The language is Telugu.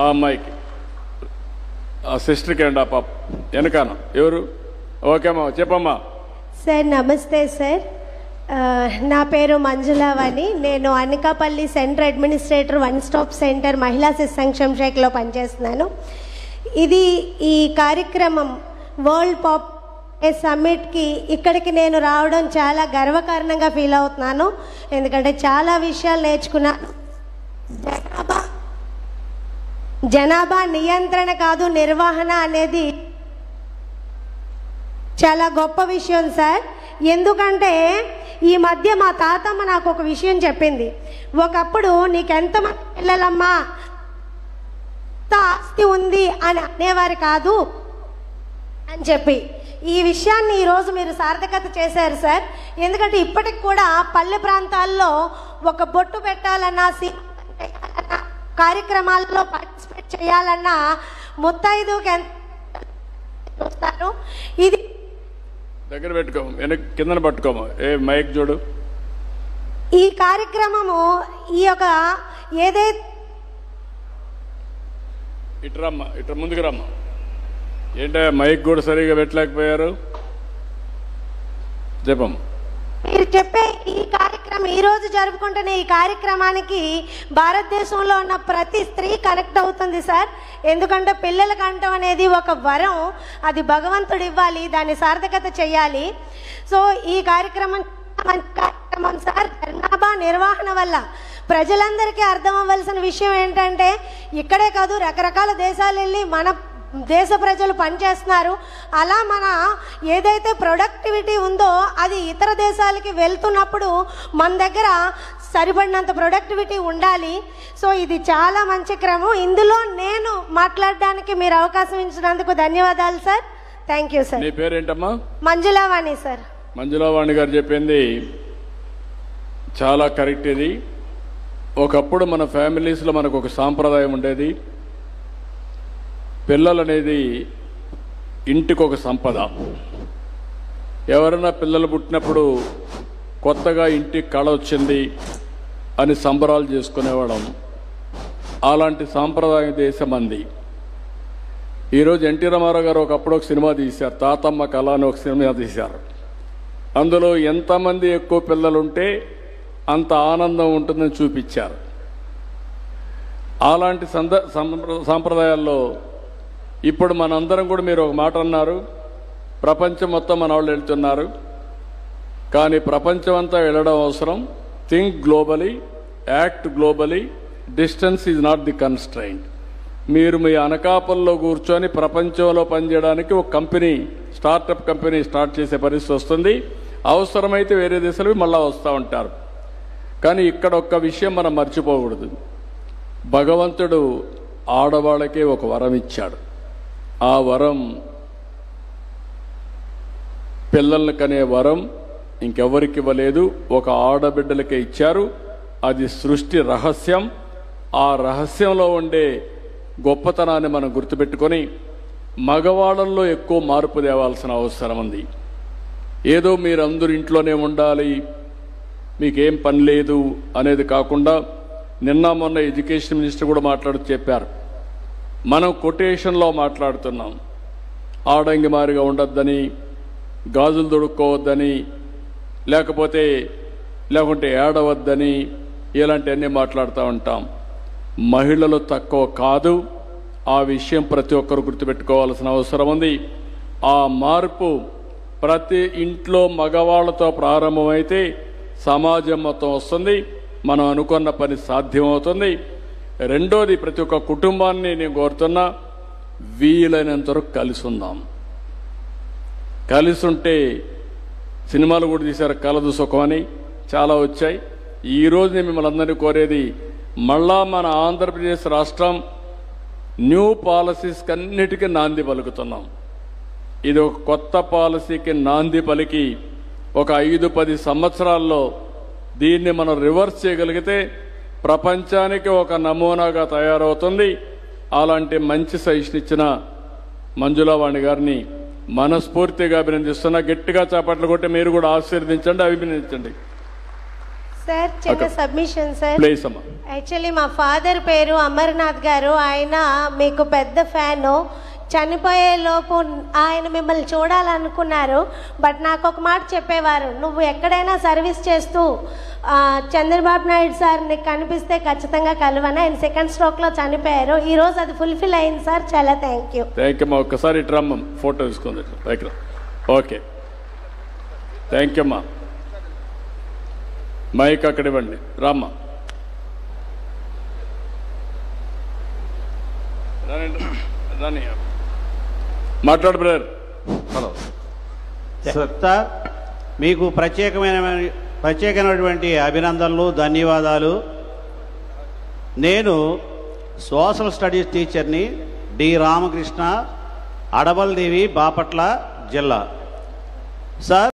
ఆ అమ్మాయికి, ఆ సిస్టర్కి అండి, ఆ పాప వెనకాన ఎవరు? ఓకే అమ్మా, చెప్పమ్మా. సార్ నమస్తే సార్. నా పేరు మంజులావాణి. నేను Anakapalli centre administrator one stop centre మహిళా శిశు సంక్షేమ శాఖలో పనిచేస్తున్నాను. ఈ కార్యక్రమం వరల్డ్ పాప్ సమ్మిట్కి ఇక్కడికి నేను రావడం చాలా గర్వకారణంగా ఫీల్ అవుతున్నాను. ఎందుకంటే చాలా విషయాలు నేర్చుకున్నాను. జనాభా నియంత్రణ కాదు, నిర్వహణ అనేది చాలా గొప్ప విషయం సార్. ఎందుకంటే ఈ మధ్య మా తాతమ్మ నాకు ఒక విషయం చెప్పింది. ఒకప్పుడు నీకెంతమంది పిల్లలమ్మా, ఆస్తి ఉంది అని అనేవారు కాదు అని చెప్పి, ఈ విషయాన్ని ఈరోజు మీరు సార్థకత చేశారు సార్. ఎందుకంటే ఇప్పటికి కూడా పల్లె ప్రాంతాల్లో ఒక బొట్టు పెట్టాలన్నా, కార్యక్రమాల్లో పార్టిసిపేట్ చేయాలన్నా ముత్తైదుకి ఎంత చూస్తారు. ఇది దగ్గర పెట్టుకోము, కిందన పట్టుకోము, మైక్ చూడు. ఈ కార్యక్రమము ఈ యొక్క ఏదైతే ఇట్రమ్మా, ఇట్ర ముందుకు రమ్మా. ఏంటో మైక్ కూడా సరిగా పెట్టలేకపోయారు, చెప్పమ్మా. మీరు చెప్పే ఈ కార్యక్రమం, ఈరోజు జరుపుకుంటున్న ఈ కార్యక్రమానికి భారతదేశంలో ఉన్న ప్రతి స్త్రీ కనెక్ట్ అవుతుంది సార్. ఎందుకంటే పిల్లల కంటం అనేది ఒక వరం, అది భగవంతుడు ఇవ్వాలి, దాన్ని సార్థకత చేయాలి. సో ఈ కార్యక్రమం మంచి కార్యక్రమం సార్. జనాభా నిర్వహణ వల్ల ప్రజలందరికీ అర్థం అవ్వాల్సిన విషయం ఏంటంటే, ఇక్కడే కాదు రకరకాల దేశాలు వెళ్ళి మన దేశ ప్రజలు పనిచేస్తున్నారు. అలా మన ఏదైతే ప్రొడక్టివిటీ ఉందో అది ఇతర దేశాలకి వెళ్తున్నప్పుడు మన దగ్గర సరిపడినంత ప్రొడక్టివిటీ ఉండాలి. సో ఇది చాలా మంచి క్రమం. ఇందులో నేను మాట్లాడడానికి మీరు అవకాశం ఇచ్చినందుకు ధన్యవాదాలు సార్. Thank you sir. నీ పేరేంటమ్మా? మంజులావాణి సార్. మంజులావాణి గారు చెప్పింది చాలా కరెక్ట్. ఇది ఒకప్పుడు మన ఫ్యామిలీస్లో మనకు ఒక సాంప్రదాయం ఉండేది. పిల్లలు అనేది ఇంటికి ఒక సంపద. ఎవరైనా పిల్లలు పుట్టినప్పుడు కొత్తగా ఇంటికి కళ వచ్చింది అని సంబరాలు చేసుకునేవాళ్ళం. అలాంటి సాంప్రదాయ దేశం అంది. ఈరోజు ఎన్టీ రామారావు గారు ఒకప్పుడు ఒక సినిమా తీశారు, తాతమ్మ కళ అని ఒక సినిమా తీశారు. అందులో ఎంతమంది ఎక్కువ పిల్లలుంటే అంత ఆనందం ఉంటుందని చూపించారు. అలాంటి సాంప్రదాయాల్లో ఇప్పుడు మనందరం కూడా, మీరు ఒక మాట అన్నారు, ప్రపంచం మొత్తం మన వాళ్ళు వెళ్తున్నారు. కానీ ప్రపంచం అంతా వెళ్ళడం అవసరం. Think globally, act globally, distance is not the constraint. మీరు మీ అనకాపల్లో కూర్చొని ప్రపంచంలో పనిచేయడానికి ఒక కంపెనీ, స్టార్టప్ కంపెనీ స్టార్ట్ చేసే పరిస్థితి వస్తుంది. అవసరమైతే వేరే దేశాలకు మళ్ళా వస్తూ ఉంటారు. కానీ ఇక్కడ ఒక్క విషయం మనం మర్చిపోకూడదు. భగవంతుడు ఆడవాళ్ళకే ఒక వరం ఇచ్చాడు. ఆ వరం, పిల్లల్ని కనే వరం ఇంకెవరికి ఇవ్వలేదు, ఒక ఆడబిడ్డలకే ఇచ్చారు. అది సృష్టి రహస్యం. ఆ రహస్యంలో ఉండే గొప్పతనాన్ని మనం గుర్తుపెట్టుకొని మగవాళ్ళల్లో ఎక్కువ మార్పు తేవాల్సిన అవసరం ఉంది. ఏదో మీరందరూ ఇంట్లోనే ఉండాలి, మీకేం పని లేదు అనేది కాకుండా, నిన్న మొన్న ఎడ్యుకేషన్ మినిస్టర్ కూడా మాట్లాడుతూ చెప్పారు, మనం కొటేషన్లో మాట్లాడుతున్నాం. ఆడంగి మారిగా ఉండొద్దని, గాజులు దొడుక్కోవద్దని, లేకుంటే ఏడవద్దని, ఇలాంటివన్నీ మాట్లాడుతూ ఉంటాం. మహిళలు తక్కువ కాదు. ఆ విషయం ప్రతి ఒక్కరు గుర్తుపెట్టుకోవాల్సిన అవసరం ఉంది. ఆ మార్పు ప్రతి ఇంట్లో మగవాళ్లతో ప్రారంభమైతే సమాజం మొత్తం వస్తుంది. మనం అనుకున్న పని సాధ్యమవుతుంది. రెండోది, ప్రతి ఒక్క కుటుంబాన్ని నేను కోరుతున్నా, వీలైనంత వరకు కలిసి ఉందాం. కలిసి ఉంటే, సినిమాలు కూడా తీశారు, కలదు సుఖం అని చాలా వచ్చాయి. ఈరోజు నేను మిమ్మల్ని అందరినీ కోరేది, మళ్ళా మన ఆంధ్రప్రదేశ్ రాష్ట్రం న్యూ పాలసీస్కి అన్నిటికీ నాంది పలుకుతున్నాం. ఇది ఒక కొత్త పాలసీకి నాంది పలికి ఒక 5-10 సంవత్సరాల్లో దీన్ని మనం రివర్స్ చేయగలిగితే ప్రపంచానికి ఒక నమూనాగా తయారవుతుంది. అలాంటి మంచి సజెషన్ ఇచ్చిన మంజులావాణి గారిని మనస్ఫూర్తిగా అభినందిస్తున్నా. గట్టిగా చప్పట్లు కొట్టి మీరు కూడా ఆశీర్వదించండి, అభినందించండి. సార్ చిన్న సబ్మిషన్ సార్. ప్లీజ్ అమ్మా. యాక్చువల్లీ మా ఫాదర్ పేరు అమర్నాథ్ గారు. ఆయన మీకు పెద్ద ఫ్యాను. చనిపోయే లోపు ఆయన మిమ్మల్ని చూడాలనుకున్నారు. బట్ నాకు ఒక మాట చెప్పేవారు, నువ్వు ఎక్కడైనా సర్వీస్ చేస్తూ చంద్రబాబు నాయుడు సార్ నీకు కనిపిస్తే ఖచ్చితంగా కలవని. ఆయన సెకండ్ స్ట్రోక్లో చనిపోయారు. ఈరోజు అది ఫుల్ఫిల్ అయింది సార్. చాలా థ్యాంక్ యూ. థ్యాంక్ యూ అమ్మా. ఒక్కసారి ఇటు రమ్మ, ఫోటో తీసుకుంది దగ్గర. ఓకే, థ్యాంక్ యూ అమ్మా. మైక్ అక్కడ ఇవ్వండి. రామ్మా. మాట్లాడు బ్రదర్. హలో సార్, మీకు ప్రత్యేకమైనటువంటి అభినందనలు, ధన్యవాదాలు. నేను సోషల్ స్టడీస్ టీచర్ని, డి రామకృష్ణ, అడబల్దేవి, బాపట్ల జిల్లా. సార్